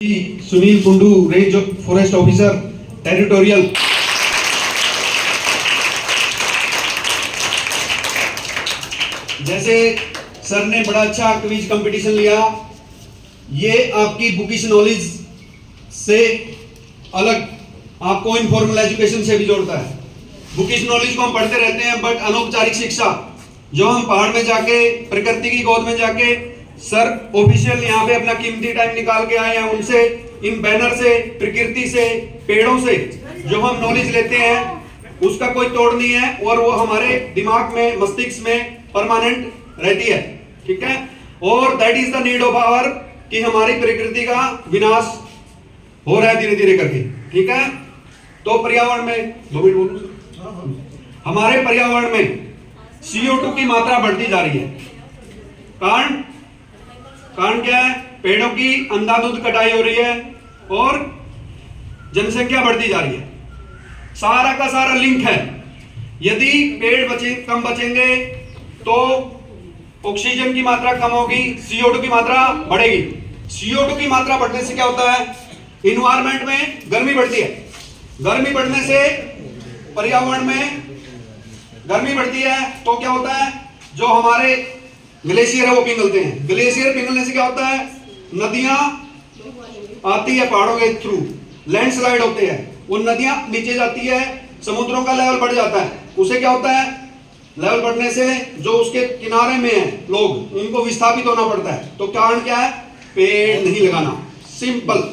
Sunil Kundu, range forest officer territorial. जैसे sir ने बड़ा अच्छा क्विज कंपटीशन लिया, ये आपकी बुकिश नॉलेज से अलग आपको इनफॉर्मल एजुकेशन से भी जोड़ता है। बुकिश नॉलेज को हम पढ़ते रहते हैं, बट अनौपचारिक शिक्षा जो हम पहाड़ में जाके प्रकृति की गोद में जाके सर ऑफिशियल यहाँ पे अपना कीमती टाइम निकाल के आए हैं, उनसे इन बैनर से, प्रकृति से, पेड़ों से जो हम नॉलेज लेते हैं उसका कोई तोड़ नहीं है, और वो हमारे दिमाग में, मस्तिष्क में परमानेंट रहती है। ठीक है, और that is the need of our कि हमारी प्रकृति का विनाश हो रहा है धीरे धीरे करके। ठीक है, तो पर्यावरण में 2 मिनट बोलूं सर, हमारे पर्यावरण में CO2 की मात्रा बढ़ती जा रही है। कारण क्या है? पेड़ों की अंधाधुंध कटाई हो रही है और जनसंख्या बढ़ती जा रही है। सारा का सारा लिंक है। यदि पेड़ कम बचेंगे तो ऑक्सीजन की मात्रा कम होगी, CO2 की मात्रा बढ़ेगी। CO2 की मात्रा बढ़ने से क्या होता है? इन्वायरमेंट में गर्मी बढ़ती है। गर्मी बढ़ने से पर्यावरण में गर्मी बढ़ती है तो क्या होता है? जो हमारे ग्लेशियर है वो पिघलते हैं। ग्लेशियर पिघलने से क्या होता है? नदियां आती है पहाड़ों के थ्रू, लैंडस्लाइड होते हैं, वो नदियां नीचे जाती है, समुद्रों का लेवल बढ़ जाता है। उसे क्या होता है? लेवल बढ़ने से जो उसके किनारे में है लोग, उनको विस्थापित होना पड़ता है। तो कारण क्या है? पेड़ नहीं लगाना। सिंपल।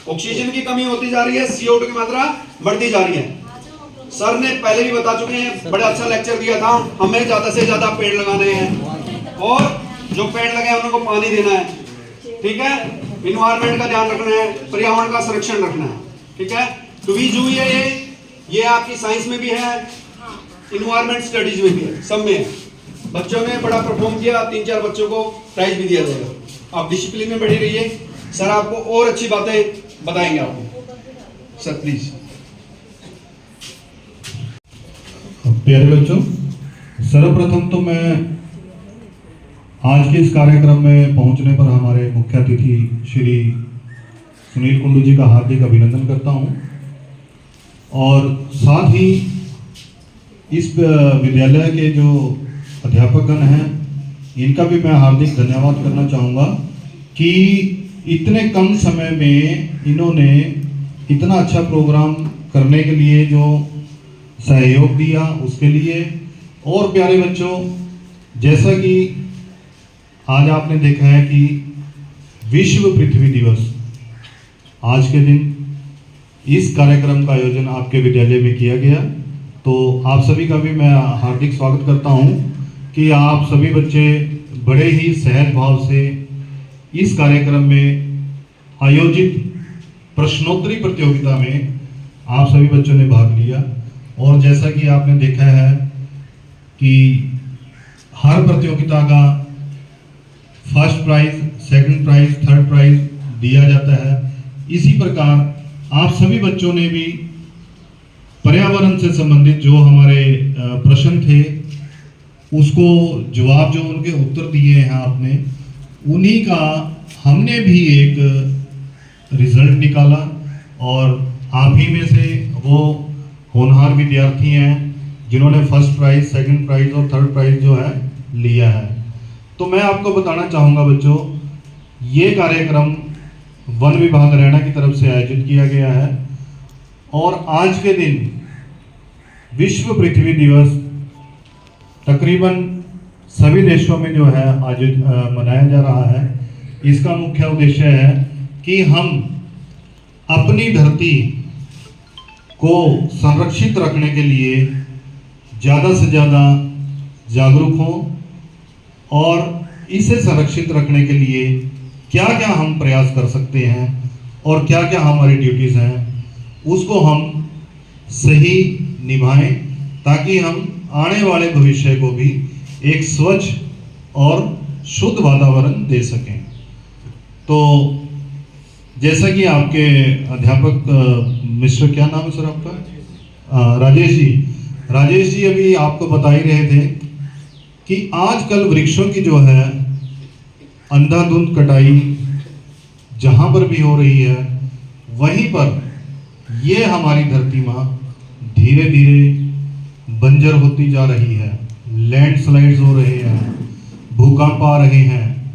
ऑक्सीजन की कमी होती जा रही है, CO2 की मात्रा बढ़ती जा रही है। सर ने पहले भी बता चुके हैं, बड़ा अच्छा लेक्चर दिया था, हमें ज्यादा से ज्यादा पेड़ लगाने हैं और जो पेड़ लगे हैं उनको पानी देना है। ठीक है, इन्वायरमेंट का ध्यान रखना है, पर्यावरण का संरक्षण रखना है। ठीक है, क्विज हुई है ये आपकी साइंस में भी है, इन्वायरमेंट स्टडीज में भी है, सब में है। बच्चों ने बड़ा परफॉर्म किया, 3-4 बच्चों को प्राइज भी दिया जाएगा। आप डिसिप्लिन में बढ़ी रहिए, सर आपको और अच्छी बातें बताएंगे आपको। Sir please. प्यारे बच्चों, सर्वप्रथम तो मैं आज के इस कार्यक्रम में पहुंचने पर हमारे मुख्य अतिथि श्री सुनील कुंडू जी का हार्दिक अभिनंदन करता हूं, और साथ ही इस विद्यालय के जो अध्यापकगण हैं इनका भी मैं हार्दिक धन्यवाद करना चाहूँगा कि इतने कम समय में इन्होंने इतना अच्छा प्रोग्राम करने के लिए जो सहयोग दिया उसके लिए। और प्यारे बच्चों, जैसा कि आज आपने देखा है कि विश्व पृथ्वी दिवस, आज के दिन इस कार्यक्रम का आयोजन आपके विद्यालय में किया गया, तो आप सभी का भी मैं हार्दिक स्वागत करता हूं कि आप सभी बच्चे बड़े ही सहज भाव से इस कार्यक्रम में आयोजित प्रश्नोत्तरी प्रतियोगिता में आप सभी बच्चों ने भाग लिया। और जैसा कि आपने देखा है कि हर प्रतियोगिता का first prize, second prize, third prize दिया जाता है। इसी प्रकार आप सभी बच्चों ने भी पर्यावरण से संबंधित जो हमारे प्रश्न थे उसको जवाब, जो उनके उत्तर दिए हैं आपने, उन्हीं का हमने भी एक रिजल्ट निकाला, और आप ही में से वो होनहार विद्यार्थी हैं जिन्होंने फर्स्ट प्राइज, सेकंड प्राइज और थर्ड प्राइज जो है लिया है। तो मैं आपको बताना चाहूँगा बच्चों, ये कार्यक्रम वन विभाग हरियाणा की तरफ से आयोजित किया गया है, और आज के दिन विश्व पृथ्वी दिवस तकरीबन सभी देशों में जो है आयोजित मनाया जा रहा है। इसका मुख्य उद्देश्य है कि हम अपनी धरती को संरक्षित रखने के लिए ज़्यादा से ज़्यादा जागरूक हों, और इसे संरक्षित रखने के लिए क्या क्या हम प्रयास कर सकते हैं और क्या क्या हमारी ड्यूटीज़ हैं उसको हम सही निभाएं, ताकि हम आने वाले भविष्य को भी एक स्वच्छ और शुद्ध वातावरण दे सकें। तो जैसा कि आपके अध्यापक मिस्टर, क्या नाम है सर आपका? राजेश जी अभी आपको बता ही रहे थे कि आजकल वृक्षों की जो है अंधाधुंध कटाई जहाँ पर भी हो रही है वहीं पर ये हमारी धरती माँ धीरे धीरे बंजर होती जा रही है, लैंडस्लाइड्स हो रहे हैं, भूकंप आ रहे हैं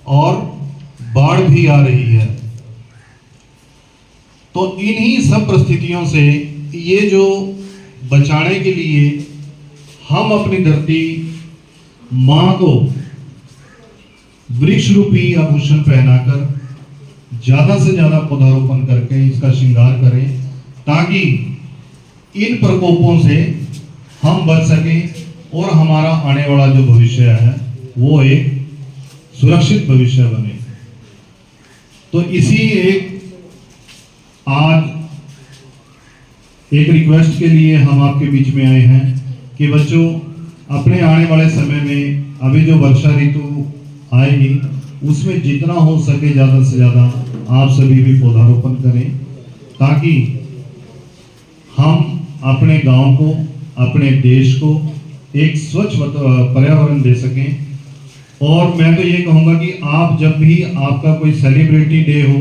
और बाढ़ भी आ रही है। तो इन्हीं सब परिस्थितियों से ये जो बचाने के लिए हम अपनी धरती माँ को वृक्ष रूपी आभूषण पहनाकर ज़्यादा से ज़्यादा पौधारोपण करके इसका श्रृंगार करें, ताकि इन प्रकोपों से हम बच सकें और हमारा आने वाला जो भविष्य है वो एक सुरक्षित भविष्य बने। तो इसी आज एक रिक्वेस्ट के लिए हम आपके बीच में आए हैं कि बच्चों, अपने आने वाले समय में अभी जो वर्षा ऋतु आएगी उसमें जितना हो सके ज़्यादा से ज़्यादा आप सभी भी पौधारोपण करें, ताकि हम अपने गांव को, अपने देश को एक स्वच्छ पर्यावरण दे सकें। और मैं तो ये कहूँगा कि आप जब भी आपका कोई सेलिब्रिटी डे हो,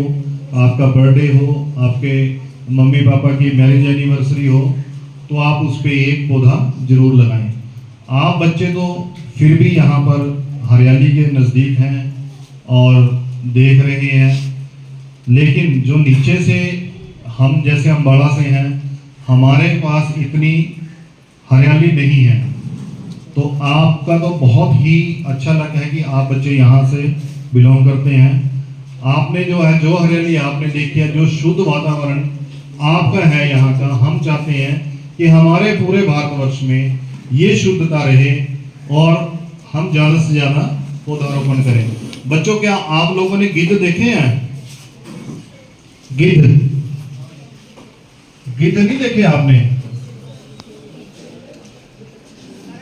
आपका बर्थडे हो, आपके मम्मी पापा की मैरिज एनिवर्सरी हो, तो आप उस पर एक पौधा जरूर लगाएं। आप बच्चे तो फिर भी यहाँ पर हरियाली के नज़दीक हैं और देख रहे हैं, लेकिन जो नीचे से हम जैसे अम्बाड़ा से हैं, हमारे पास इतनी हरियाली नहीं है। तो आपका तो बहुत ही अच्छा लगा है कि आप बच्चे यहाँ से बिलोंग करते हैं। आपने जो है, जो हरियाली आपने देखी है, जो शुद्ध वातावरण आपका है यहाँ का, हम चाहते हैं कि हमारे पूरे भारतवर्ष में ये शुद्धता रहे और हम ज़्यादा से ज़्यादा पौधारोपण करें। बच्चों, क्या आप लोगों ने गिद्ध देखे हैं? गिद्ध नहीं देखे आपने?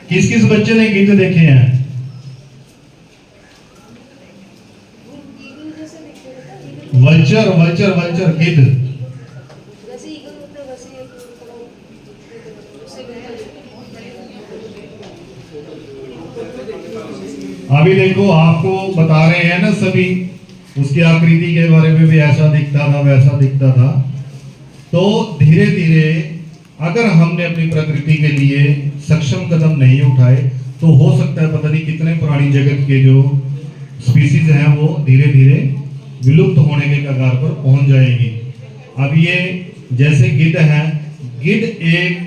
किस किस बच्चे ने गिद्ध देखे हैं? वल्चर गिद्ध। अभी देखो, आपको बता रहे हैं ना सभी, उसकी आकृति के बारे में भी ऐसा दिखता था, वैसा दिखता था। तो धीरे धीरे अगर हमने अपनी प्रकृति के लिए सक्षम कदम नहीं उठाए तो हो सकता है पता नहीं कितने पुरानी जगत के जो स्पीसीज हैं वो धीरे धीरे विलुप्त होने के कगार पर पहुंच जाएंगी। अब ये जैसे गिद्ध है, गिद्ध एक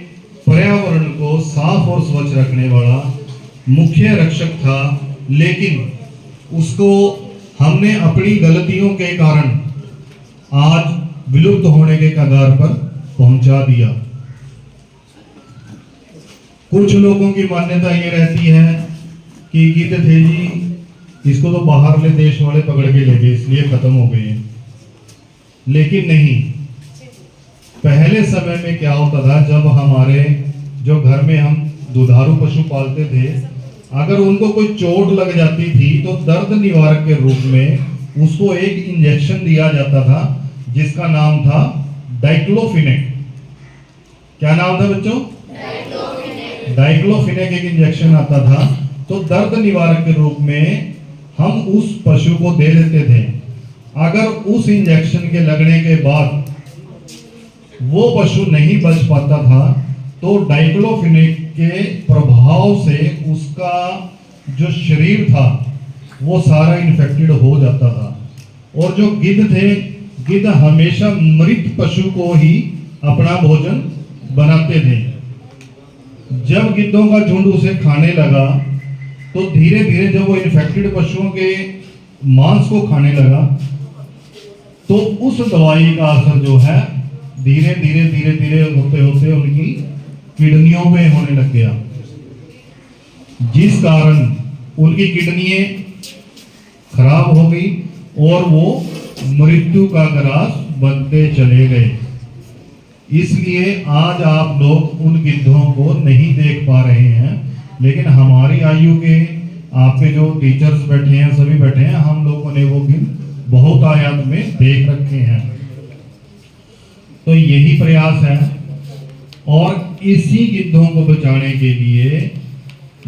पर्यावरण को साफ और स्वच्छ रखने वाला मुख्य रक्षक था, लेकिन उसको हमने अपनी गलतियों के कारण आज विलुप्त होने के कगार पर पहुंचा दिया। कुछ लोगों की मान्यता ये रहती है कि गिद्ध थे जी, इसको तो बाहरले देश वाले पकड़ के ले गए इसलिए खत्म हो गए। लेकिन नहीं, पहले समय में क्या होता था, जब हमारे जो घर में हम दुधारू पशु पालते थे, अगर उनको कोई चोट लग जाती थी तो दर्द निवारक के रूप में उसको एक इंजेक्शन दिया जाता था जिसका नाम था डाइक्लोफिनेक। क्या नाम था बच्चों? डाइक्लोफिनेक एक इंजेक्शन आता था। तो दर्द निवारक के रूप में हम उस पशु को दे देते थे। अगर उस इंजेक्शन के लगने के बाद वो पशु नहीं बच पाता था तो डाइक्लोफिनेक के प्रभाव से उसका जो शरीर था वो सारा इन्फेक्टेड हो जाता था। और जो गिद्ध थे, गिद्ध हमेशा मृत पशु को ही अपना भोजन बनाते थे। जब गिद्धों का झुंड उसे खाने लगा तो धीरे धीरे जब वो इन्फेक्टेड पशुओं के मांस को खाने लगा तो उस दवाई का असर जो है धीरे धीरे होते होते उनकी किडनियों पे होने लग गया, जिस कारण उनकी किडनियां खराब हो गई और वो मृत्यु का ग्रास बनते चले गए। इसलिए आज आप लोग उन गिद्धों को नहीं देख पा रहे हैं, लेकिन हमारी आयु के आपके जो टीचर्स बैठे हैं, सभी बैठे हैं, हम लोगों ने वो गिद्ध बहुत आयात में देख रखे हैं। तो यही प्रयास है और इसी गिद्धों को बचाने के लिए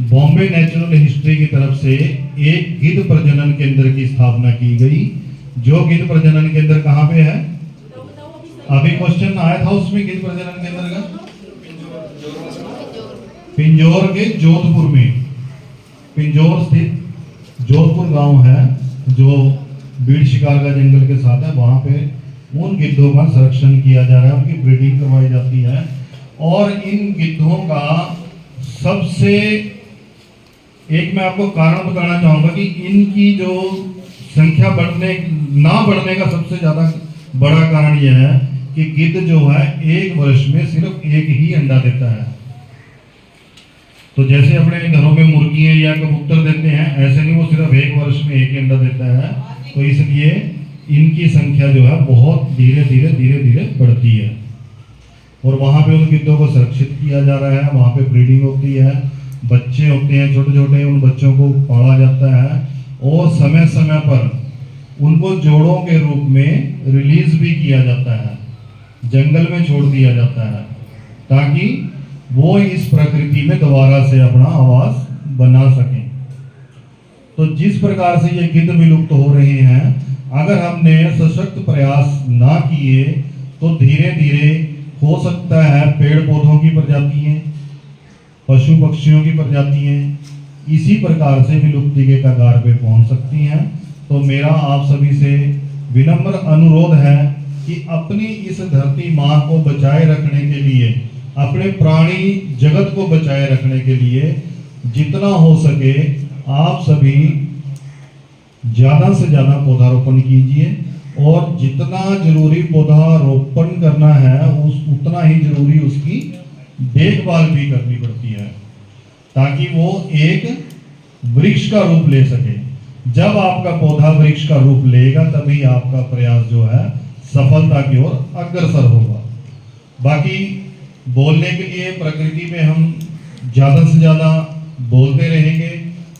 बॉम्बे नेचुरल हिस्ट्री की तरफ से एक गिद्ध प्रजनन केंद्र की स्थापना की गई, जो गिद्ध प्रजनन केंद्र कहाँ पे है? अभी क्वेश्चन आया था उसमें गिद्ध प्रजनन केंद्र का पिंजौर के जोधपुर में, पिंजौर स्थित जोधपुर गांव है जो बीड़ शिकार का जंगल के साथ है। वहां पे उन गिद्धों का संरक्षण किया जा रहा है, उनकी ब्रीडिंग करवाई जाती है। और इन गिद्धों का सबसे एक मैं आपको कारण बताना चाहूंगा कि इनकी जो संख्या ना बढ़ने का सबसे ज्यादा बड़ा कारण यह है कि गिद्ध जो है एक वर्ष में सिर्फ एक ही अंडा देता है। तो जैसे अपने घरों में मुर्गियां या कबूतर देते हैं, ऐसे नहीं, वो सिर्फ एक वर्ष में एक ही अंडा देता है। तो इसलिए इनकी संख्या जो है बहुत धीरे धीरे बढ़ती है। और वहाँ पे उन गिद्धों को सुरक्षित किया जा रहा है, वहाँ पे ब्रीडिंग होती है, बच्चे होते हैं छोटे छोटे, उन बच्चों को पाला जाता है और समय समय पर उनको जोड़ों के रूप में रिलीज भी किया जाता है, जंगल में छोड़ दिया जाता है ताकि वो इस प्रकृति में दोबारा से अपना आवास बना सकें। तो जिस प्रकार से ये गिद्ध विलुप्त हो रहे हैं, अगर हमने सशक्त प्रयास ना किए तो धीरे धीरे हो सकता है पेड़ पौधों की प्रजातियां, पशु पक्षियों की प्रजातियां इसी प्रकार से विलुप्ति के कगार पे पहुंच सकती हैं। तो मेरा आप सभी से विनम्र अनुरोध है कि अपनी इस धरती माँ को बचाए रखने के लिए, अपने प्राणी जगत को बचाए रखने के लिए जितना हो सके आप सभी ज्यादा से ज्यादा पौधारोपण कीजिए। और जितना जरूरी पौधारोपण करना है उतना ही जरूरी उसकी देखभाल भी करनी पड़ती है ताकि वो एक वृक्ष का रूप ले सके। जब आपका पौधा वृक्ष का रूप लेगा तभी आपका प्रयास जो है सफलता की ओर अग्रसर होगा। बाकी बोलने के लिए प्रकृति में हम ज्यादा से ज्यादा बोलते रहेंगे,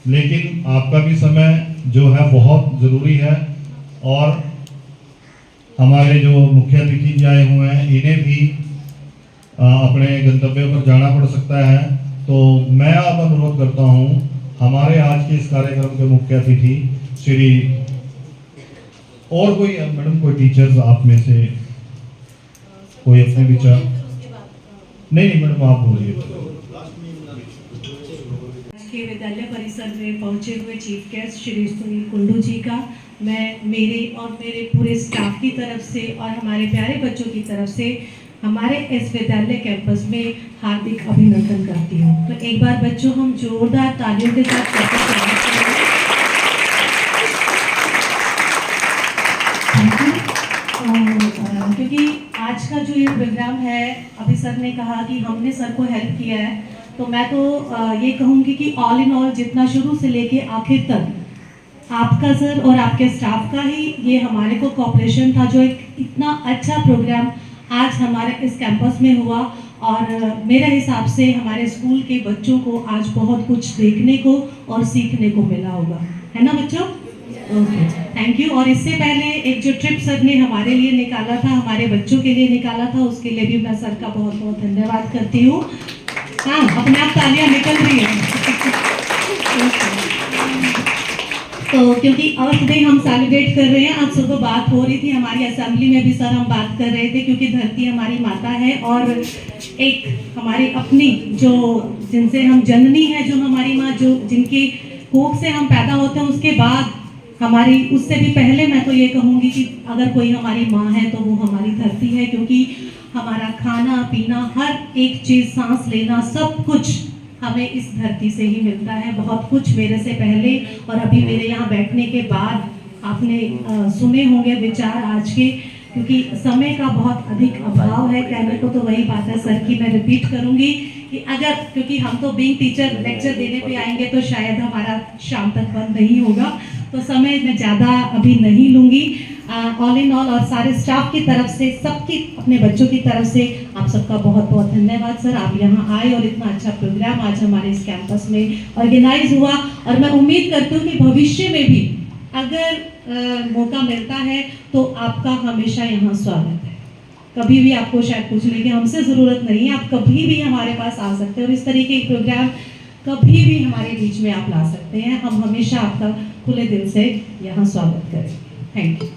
लेकिन आपका भी समय जो है बहुत जरूरी है। और हमारे जो मुख्य अतिथि जी आए हुए हैं इन्हें भी अपने गंतव्य पर जाना पड़ सकता है। तो मैं अब अनुरोध करता हूं हमारे आज के इस कार्यक्रम के मुख्य अतिथि श्री, और कोई मैडम कोई टीचर्स आप में से कोई अपने विचार? नहीं मैडम आप बोलिए। के विद्यालय परिसर में पहुंचे हुए चीफ गेस्ट श्री सुनील कुंडू जी का मैं मेरे और मेरे पूरे स्टाफ की तरफ से और हमारे प्यारे बच्चों की तरफ से हमारे इस विद्यालय कैंपस में हार्दिक अभिनंदन करती हूँ। तो एक बार बच्चों हम जोरदार तालियों के साथ क्योंकि आज का जो ये प्रोग्राम है, अभी सर ने कहा कि हमने सर को हेल्प किया है, तो मैं तो ये कहूँगी कि ऑल इन ऑल जितना शुरू से लेके आखिर तक आपका सर और आपके स्टाफ का ही ये हमारे को कोऑपरेशन था जो एक इतना अच्छा प्रोग्राम आज हमारे इस कैंपस में हुआ। और मेरे हिसाब से हमारे स्कूल के बच्चों को आज बहुत कुछ देखने को और सीखने को मिला होगा, है ना बच्चों? Okay, thank you. और इससे पहले एक जो ट्रिप सर ने हमारे लिए निकाला था, हमारे बच्चों के लिए निकाला था, उसके लिए भी मैं सर का बहुत बहुत धन्यवाद करती हूँ। हाँ, अपने आप तालियां निकल रही है। तो क्योंकि अर्थ डे हम सेलिब्रेट कर रहे हैं, आज सुबह बात हो रही थी हमारी असेंबली में भी, सर हम बात कर रहे थे क्योंकि धरती हमारी माता है और एक हमारी अपनी जो जिनसे हम जननी है, जो हमारी माँ, जो जिनकी कोख से हम पैदा होते हैं, उसके बाद हमारी उससे भी पहले मैं तो ये कहूँगी कि अगर कोई हमारी माँ है तो वो हमारी धरती है, क्योंकि हमारा खाना पीना हर एक चीज़, सांस लेना, सब कुछ हमें इस धरती से ही मिलता है। बहुत कुछ मेरे से पहले और अभी मेरे यहाँ बैठने के बाद आपने सुने होंगे विचार आज के, क्योंकि समय का बहुत अधिक अभाव है। कहने को तो वही बात है सर की, मैं रिपीट करूँगी कि अगर, क्योंकि हम तो बीइंग टीचर लेक्चर देने पे आएंगे तो शायद हमारा शाम तक बंद नहीं होगा, तो समय मैं ज़्यादा अभी नहीं लूँगी। ऑल इन ऑल और सारे स्टाफ की तरफ से, सबकी अपने बच्चों की तरफ से आप सबका बहुत बहुत धन्यवाद सर, आप यहाँ आए और इतना अच्छा प्रोग्राम आज हमारे इस कैंपस में ऑर्गेनाइज हुआ। और मैं उम्मीद करती हूँ कि भविष्य में भी अगर मौका मिलता है तो आपका हमेशा यहाँ स्वागत है। कभी भी आपको शायद पूछने की हमसे ज़रूरत नहीं है, आप कभी भी हमारे पास आ सकते हैं और इस तरीके के प्रोग्राम कभी भी हमारे बीच में आप ला सकते हैं। हम हमेशा आपका खुले दिल से यहाँ स्वागत करें। Thank you.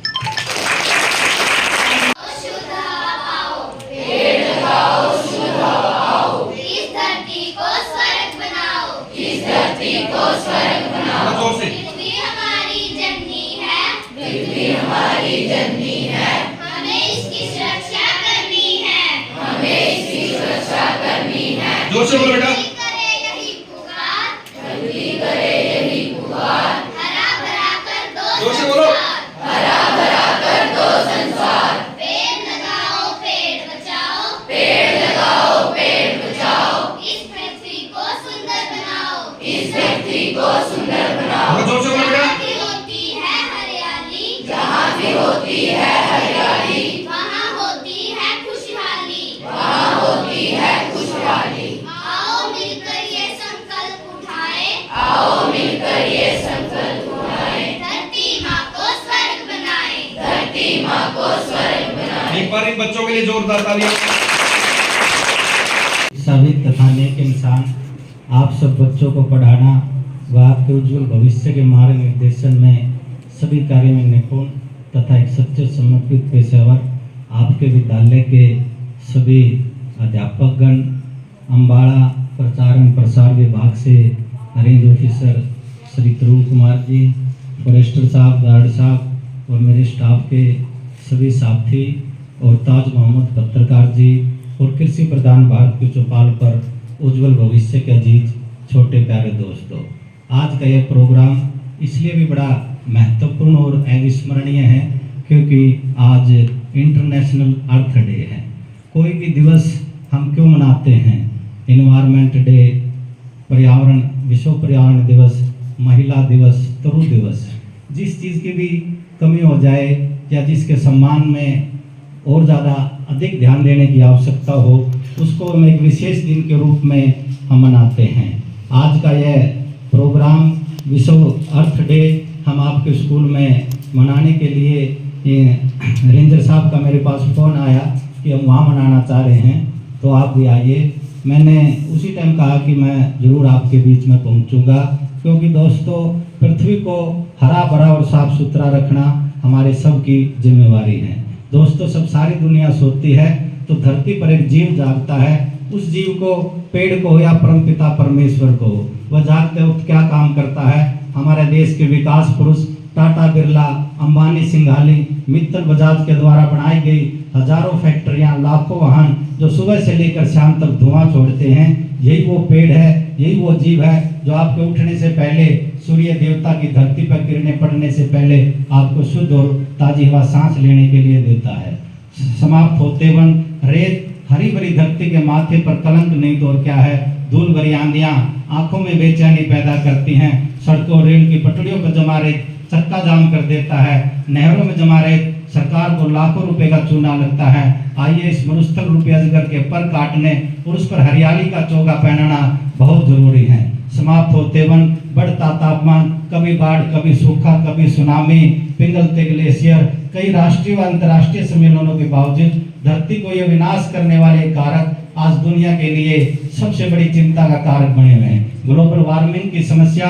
जोर से बोलो बेटा। जोर से बोलो। जोर से बोलो बेटा। एक बार इन बच्चों के लिए जोरदार तालियां। साबित तथा नेक इंसान, आप सब बच्चों को पढ़ाना व आपके उज्जवल भविष्य के मार्ग निर्देशन में सभी कार्य में निपुण तथा एक सच्चे समर्पित पेशेवर आपके विद्यालय के सभी अध्यापकगण, अम्बाड़ा प्रचार एवं प्रसार विभाग से रेंज ऑफिसर श्री ध्रुव कुमार जी, फॉरेस्टर साहब, गार्ड साहब और मेरे स्टाफ के सभी साथी और ताज मोहम्मद पत्रकार जी और कृषि प्रधान भारत के चौपाल पर उज्जवल भविष्य के अजीज छोटे प्यारे दोस्तों, आज का यह प्रोग्राम इसलिए भी बड़ा महत्वपूर्ण और अविस्मरणीय है क्योंकि आज इंटरनेशनल अर्थ डे है। कोई भी दिवस हम क्यों मनाते हैं? इन्वायरमेंट डे, पर्यावरण, विश्व पर्यावरण दिवस, महिला दिवस, तरु दिवस, जिस चीज़ की भी कमी हो जाए या जिसके सम्मान में और ज़्यादा अधिक ध्यान देने की आवश्यकता हो, उसको हम एक विशेष दिन के रूप में हम मनाते हैं। आज का यह प्रोग्राम विश्व अर्थ डे हम आपके स्कूल में मनाने के लिए रेंजर साहब का मेरे पास फ़ोन आया कि हम वहाँ मनाना चाह रहे हैं, तो आप भी आइए। मैंने उसी टाइम कहा कि मैं ज़रूर आपके बीच में पहुँचूँगा, क्योंकि दोस्तों पृथ्वी को हरा भरा और साफ सुथरा रखना हमारे सब की जिम्मेवारी है। दोस्तों, सब सारी दुनिया सोती है तो धरती पर एक जीव जागता है, उस जीव को, पेड़ को या परमपिता परमेश्वर को, वह जागते वक्त क्या काम करता है? हमारे देश के विकास पुरुष टाटा, बिरला, अंबानी, सिंघानी, मित्तल, बजाज के द्वारा बनाई गई हजारों फैक्ट्रियां, लाखों वाहन जो सुबह से लेकर शाम तक धुआं छोड़ते हैं, यही वो पेड़ है, यही वो जीव है जो आपके उठने से पहले सूर्य देवता की धरती पर किरणें पड़ने से पहले आपको शुद्ध और ताजी हवा सांस लेने के लिए देता है। समाप्त होते वन रेत, हरी भरी धरती के माथे पर कलंक नहीं तो और क्या है? धूल भरी आंधियां आंखों में बेचैनी पैदा करती हैं। सड़कों, रेल की पटरियों पर जमा रेत चक्का जाम कर देता है। नहरों में जमा रेत सरकार को लाखों रुपए का चूना लगता है। आइए इस मरुस्थल रूपी अजगर के पर काटने और उस पर हरियाली का चोगा पहनना बहुत जरूरी है। समाप्त होते वन, बढ़ता तापमान, कभी बाढ़, कभी सूखा, कभी सुनामी, पिघलते ग्लेशियर, कई राष्ट्रीय व अंतर्राष्ट्रीय सम्मेलनों के बावजूद धरती को यह विनाश करने वाले कारक आज दुनिया के लिए सबसे बड़ी चिंता का कारक बने हुए हैं। ग्लोबल वार्मिंग की समस्या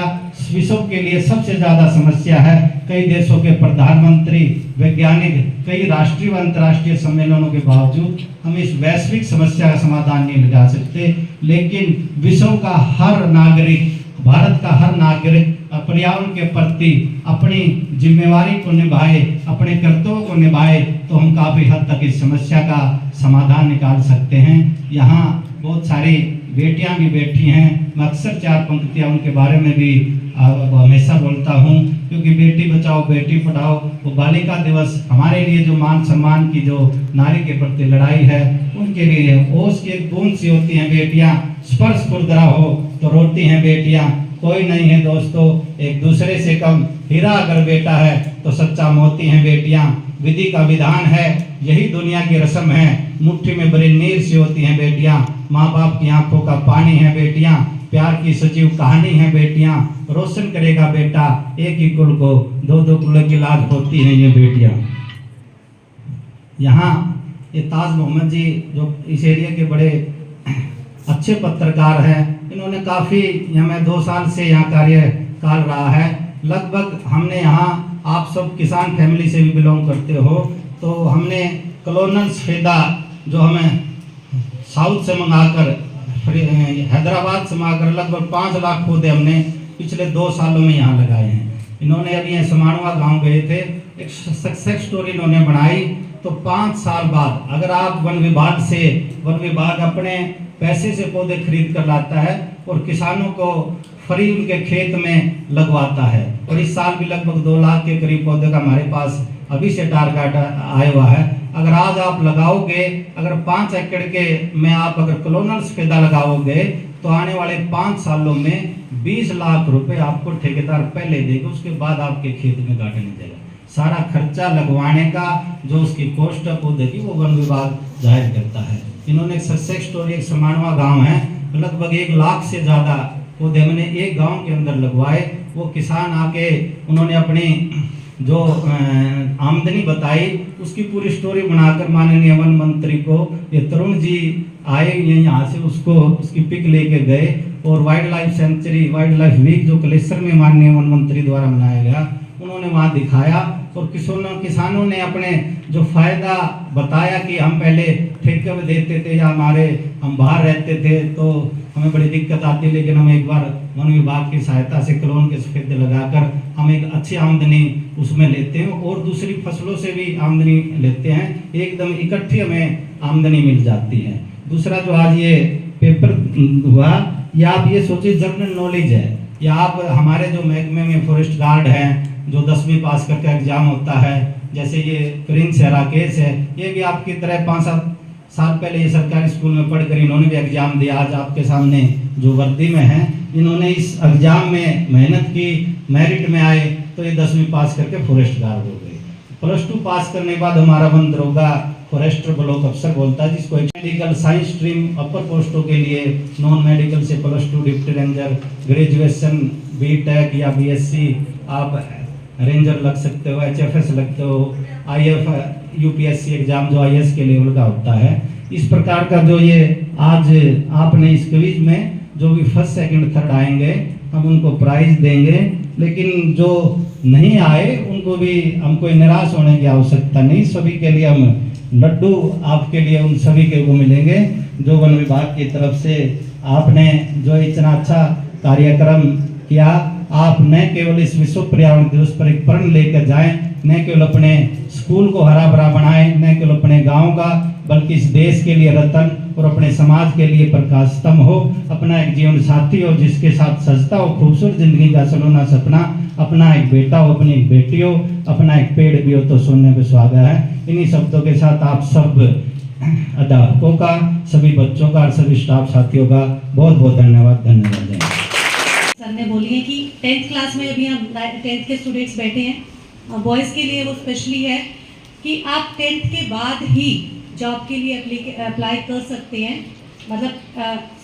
विश्व के लिए सबसे ज्यादा समस्या है। कई देशों के प्रधानमंत्री, वैज्ञानिक, कई राष्ट्रीय व अंतर्राष्ट्रीय सम्मेलनों के बावजूद हम इस वैश्विक समस्या का समाधान नहीं लगा सकते, लेकिन विश्व का हर नागरिक, भारत का हर नागरिक पर्यावरण के प्रति अपनी जिम्मेवारी को निभाए, अपने कर्तव्यों को निभाए, तो हम काफ़ी हद तक इस समस्या का समाधान निकाल सकते हैं। यहाँ बहुत सारी बेटियां भी बैठी हैं। मैं अक्सर चार पंक्तियां उनके बारे में भी हमेशा बोलता हूँ, क्योंकि बेटी बचाओ बेटी पढ़ाओ वो बालिका दिवस हमारे लिए जो मान सम्मान की जो नारी के प्रति लड़ाई है उनके लिए ओस की एक बूंद सी होती हैं बेटियां। स्पर्श खुरदरा हो तो रोती हैं बेटियां। कोई नहीं है दोस्तों एक दूसरे से कम, हीरा अगर बेटा है तो सच्चा मोती हैं बेटियां। विधि का विधान है, यही दुनिया की रस्म है। मुट्ठी में बड़ी नीर सी होती हैं बेटियां। माँ बाप की आंखों का पानी है बेटियां। प्यार की सजीव कहानी है बेटियां। रोशन करेगा बेटा एक ही कुल को, दो दो कुल की लाज होती हैं ये बेटियां। यहाँ ये ताज मोहम्मद जी जो इस एरिया के बड़े अच्छे पत्रकार हैं, इन्होंने काफ़ी हमें 2 साल से यहाँ कार्यकाल रहा है। लगभग हमने यहाँ, आप सब किसान फैमिली से भी बिलोंग करते हो, तो हमने कलोनल सफेदा जो हमें साउथ से मंगाकर, हैदराबाद से मंगाकर लगभग 5 लाख पौधे हमने पिछले 2 सालों में यहाँ लगाए हैं। इन्होंने अभी समाणवा गांव गए थे, एक सक्सेस स्टोरी इन्होंने बनाई। तो 5 साल बाद अगर आप वन विभाग से, वन विभाग अपने पैसे से पौधे खरीद कर लाता है और किसानों को फ्री उनके खेत में लगवाता है। और इस साल भी लगभग 2 लाख के करीब पौधे का हमारे पास अभी से टारगेट आया हुआ है। अगर आज आप लगाओगे, अगर 5 एकड़ के में आप अगर कॉलोनल सफेदा लगाओगे तो आने वाले 5 सालों में 20 लाख रुपए आपको ठेकेदार पहले देगा, उसके बाद आपके खेत में गार्डन देगा। सारा खर्चा लगवाने का जो उसकी कॉस्ट है पौधे की, वो वन विभाग जाहिर करता है। इन्होंने एक सक्सेस स्टोरी, एक समानवा गांव है, लगभग 1 लाख से ज़्यादा पौधे हमने एक गांव के अंदर लगवाए। वो किसान आके उन्होंने अपनी जो आमदनी बताई, उसकी पूरी स्टोरी बनाकर माननीय वन मंत्री को ये तरुण जी आए यहाँ से, उसको उसकी पिक लेके गए और wildlife sanctuary, wildlife week जो कलेसर में माननीय वन मंत्री द्वारा मनाया गया, उन्होंने वहाँ दिखाया। और किसानों ने अपने जो फायदा बताया कि हम पहले ठेके में देते थे या हम बाहर रहते थे तो हमें बड़ी दिक्कत आती, लेकिन हम एक बार वन विभाग की सहायता से कलोन के सफेदे लगाकर हम एक अच्छी आमदनी उसमें लेते हैं और दूसरी फसलों से भी आमदनी लेते हैं, एकदम इकट्ठी हमें आमदनी मिल जाती है। दूसरा जो आज ये पेपर हुआ, या आप ये सोचिए जनरल नॉलेज है, या आप हमारे जो महकमे में फॉरेस्ट गार्ड हैं जो 10वीं पास करके एग्जाम होता है, जैसे ये प्रिंस है, राकेश है, ये भी आपकी तरह 5-7 साल पहले ये सरकारी स्कूल में पढ़कर इन्होंने भी एग्जाम दिया। आज आपके सामने जो वर्दी में हैं, इन्होंने इस एग्जाम में मेहनत की, मेरिट में आए तो ये 10वीं पास करके फॉरेस्ट गार्ड हो गए। +2 पास करने के बाद हमारा वन दरोगा फॉरेस्टर ब्लॉक अफसर बोलता है, जिसको मेडिकल साइंस स्ट्रीम अपर पोस्टों के लिए नॉन मेडिकल से +2 डिप्टी रेंजर, ग्रेजुएशन बीटेक या बीएससी आप रेंजर लग सकते हो, HFS लगते हो, IF UPSC एग्जाम जो IS के लेवल का होता है। इस प्रकार का जो ये आज आपने इस क्विज में जो भी फर्स्ट सेकंड थर्ड आएंगे हम उनको प्राइज देंगे, लेकिन जो नहीं आए उनको भी हम कोई निराश होने की आवश्यकता नहीं। सभी के लिए हम लड्डू आपके लिए उन सभी के को मिलेंगे जो वन विभाग की तरफ से आपने जो इतना अच्छा कार्यक्रम किया। आप न केवल इस विश्व पर्यावरण दिवस पर एक प्रण लेकर जाएं, न केवल अपने स्कूल को हरा भरा बनाएं, न केवल अपने गांव का, बल्कि इस देश के लिए रतन और अपने समाज के लिए प्रकाश स्तंभ हो, अपना एक जीवन साथी हो जिसके साथ सजता हो खूबसूरत जिंदगी का सलोना सपना, अपना एक बेटा हो, अपनी एक बेटी हो, अपना एक पेड़ भी हो तो सोने पे सुहागा है। इन्हीं शब्दों के साथ आप सब अध्यापकों का, सभी बच्चों का और सभी स्टाफ साथियों का बहुत बहुत धन्यवाद। सर ने बोली है कि 10th क्लास में अभी हम 10th के स्टूडेंट्स बैठे हैं, बॉयज़ के लिए वो स्पेशली है कि आप 10th के बाद ही जॉब के लिए अप्लाई कर सकते हैं। मतलब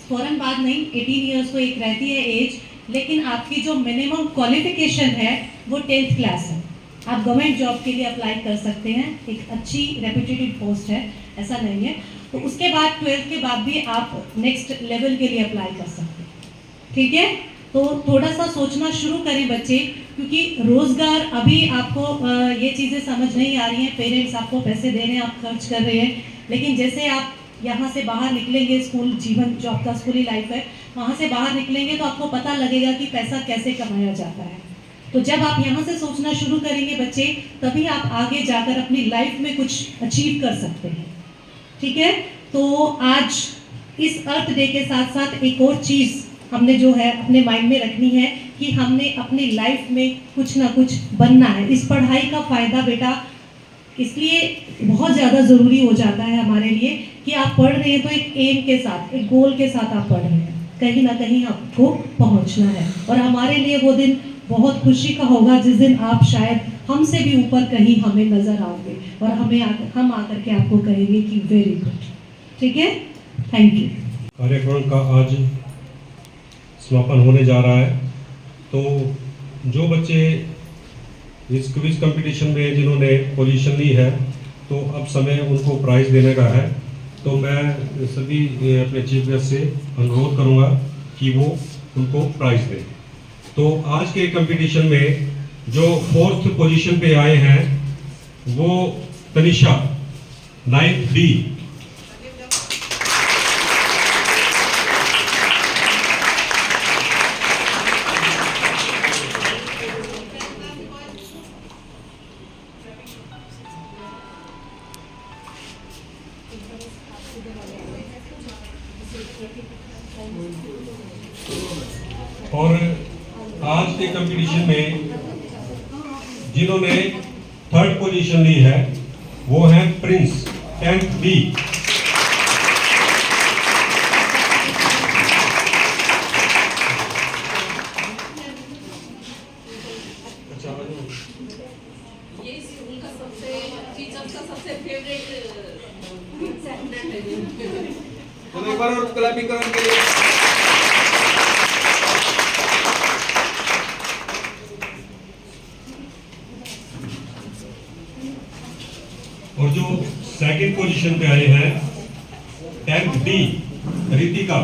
फ़ौरन बाद नहीं, 18 ईयर्स तो एक रहती है एज, लेकिन आपकी जो मिनिमम क्वालिफिकेशन है वो 10th क्लास है। आप गवर्नमेंट जॉब के लिए अप्लाई कर सकते हैं, एक अच्छी रेपुटेटेड पोस्ट है, ऐसा नहीं है। तो उसके बाद 12th के बाद भी आप नेक्स्ट लेवल के लिए अप्लाई कर सकते हैं। ठीक है, तो थोड़ा सा सोचना शुरू करें बच्चे, क्योंकि रोज़गार अभी आपको ये चीज़ें समझ नहीं आ रही हैं। पेरेंट्स आपको पैसे दे रहे हैं, आप खर्च कर रहे हैं, लेकिन जैसे आप यहाँ से बाहर निकलेंगे, स्कूल जीवन जो आपका स्कूली लाइफ है, वहाँ से बाहर निकलेंगे तो आपको पता लगेगा कि पैसा कैसे कमाया जाता है। तो जब आप यहाँ से सोचना शुरू करेंगे बच्चे, तभी आप आगे जाकर अपनी लाइफ में कुछ अचीव कर सकते हैं। ठीक है, तो आज इस अर्थ डे के साथ साथ एक और चीज़ हमने जो है अपने माइंड में रखनी है कि हमने अपनी लाइफ में कुछ ना कुछ बनना है। इस पढ़ाई का फ़ायदा बेटा इसलिए बहुत ज़्यादा ज़रूरी हो जाता है हमारे लिए कि आप पढ़ रहे हैं तो एक एम के साथ, एक गोल के साथ आप पढ़ रहे हैं, कहीं ना कहीं आपको पहुंचना है। और हमारे लिए वो दिन बहुत खुशी का होगा जिस दिन आप शायद हमसे भी ऊपर कहीं हमें नज़र आओगे और हम आकर के आपको कहेंगे कि वेरी गुड। ठीक है, थैंक यू। कार्यक्रम का आज समापन होने जा रहा है, तो जो बच्चे इस क्विज कंपटीशन में जिन्होंने पोजीशन ली है, तो अब समय उनको प्राइज़ देने का है। तो मैं सभी अपने चीफ गेस्ट से अनुरोध करूंगा कि वो उनको प्राइज़ दें। तो आज के कंपटीशन में जो 4th पोजीशन पे आए हैं वो तनिषा 9th D, और आज के कंपटीशन में जिन्होंने थर्ड पोजीशन ली है वो है प्रिंस 10th B। ये उनका सबसे टीचर का सबसे फेवरेट स्टूडेंट है। तो एक बार और क्लैपिंग करो उनके लिए। और जो सेकंड पोजीशन पे आए हैं 10th D रितिका।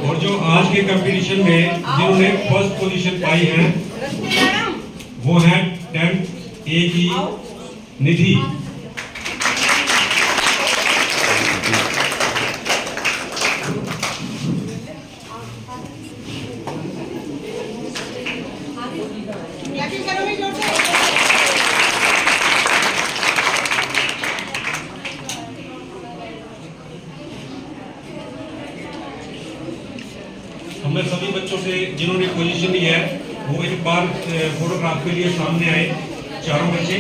और जो आज के कंपटीशन में जिन्होंने फर्स्ट पोजीशन पाई है वो है 10th A की निधि। मैं सभी बच्चों से जिन्होंने पोजीशन ली है वो एक बार फोटोग्राफ के लिए सामने आए, चारों बच्चे।